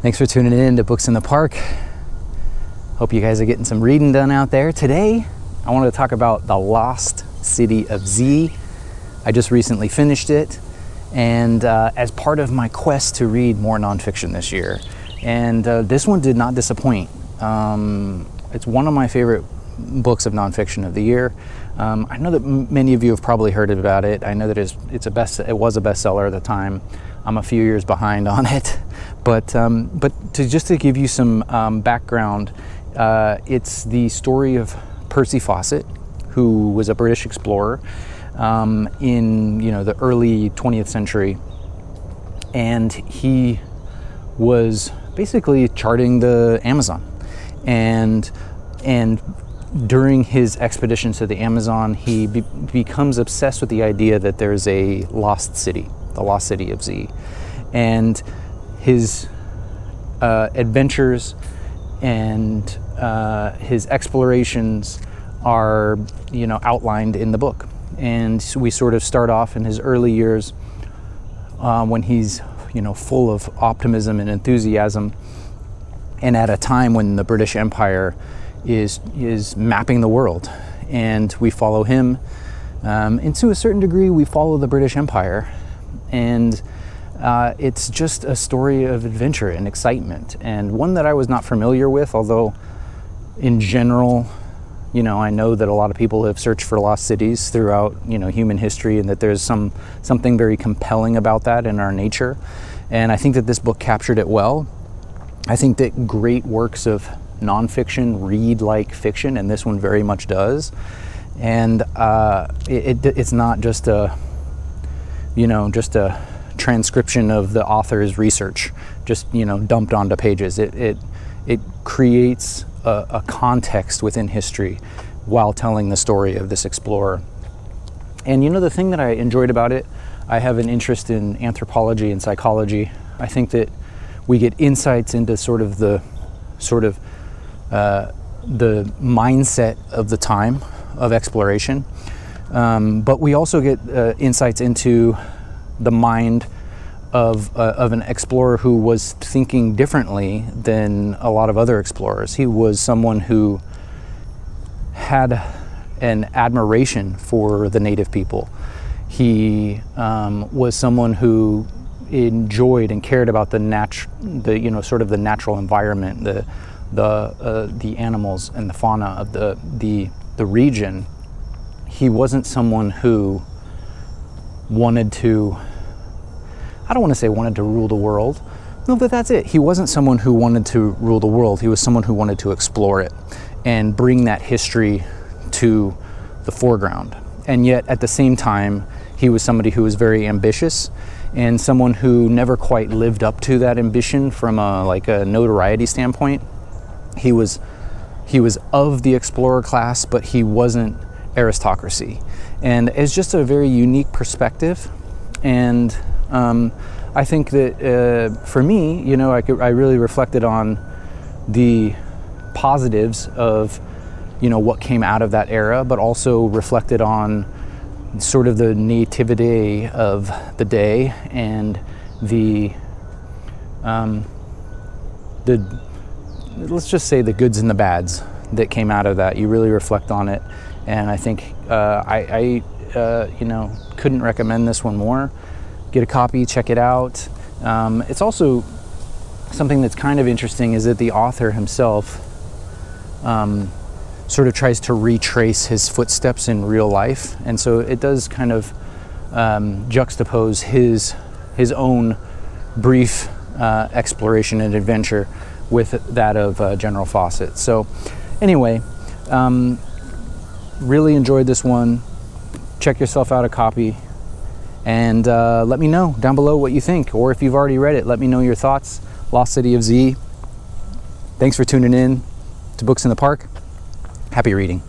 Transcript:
Thanks for tuning in to Books in the Park. Hope you guys are getting some reading done out there. Today, I wanted to talk about The Lost City of Z. I just recently finished it, and as part of my quest to read more nonfiction this year. And this one did not disappoint. It's one of my favorite books of nonfiction of the year. I know that many of you have probably heard about it. I know that it was a bestseller at the time. I'm a few years behind on it, but to give you some background, it's the story of Percy Fawcett, who was a British explorer in the early 20th century, and he was basically charting the Amazon, and during his expedition to the Amazon, he becomes obsessed with the idea that there's a lost city, the lost city of Z, and his adventures and his explorations are outlined in the book. And we sort of start off in his early years when he's full of optimism and enthusiasm, and at a time when the British Empire is mapping the world, and we follow him, and to a certain degree we follow the British Empire, and it's just a story of adventure and excitement, and one that I was not familiar with, although in general I know that a lot of people have searched for lost cities throughout human history, and that there's something very compelling about that in our nature, and I think that this book captured it well. I think that great works of nonfiction read like fiction, and this one very much does. And it's not just a transcription of the author's research, just dumped onto pages. It creates a context within history while telling the story of this explorer. And the thing that I enjoyed about it, I have an interest in anthropology and psychology. I think that we get insights into the mindset of the time of exploration, but we also get insights into the mind of an explorer who was thinking differently than a lot of other explorers. He was someone who had an admiration for the native people. He was someone who enjoyed and cared about the natural environment, the animals and the fauna of the region. He wasn't someone who wanted to, I don't want to say wanted to rule the world. No, but that's it. He wasn't someone who wanted to rule the world. He was someone who wanted to explore it and bring that history to the foreground. And yet at the same time, he was somebody who was very ambitious, and someone who never quite lived up to that ambition from a notoriety standpoint. He was of the explorer class, but he wasn't aristocracy. And it's just a very unique perspective. And I think that for me, I really reflected on the positives of what came out of that era, but also reflected on sort of the nativity of the day and the let's just say the goods and the bads that came out of that. You really reflect on it, and I think I couldn't recommend this one more. Get a copy, check it out. It's also something that's kind of interesting is that the author himself sort of tries to retrace his footsteps in real life, and so it does kind of juxtapose his own brief exploration and adventure with that of General Fawcett. So anyway, really enjoyed this one. Check yourself out a copy, and let me know down below what you think, or if you've already read it, let me know your thoughts. Lost City of Z. Thanks for tuning in to Books in the Park. Happy reading.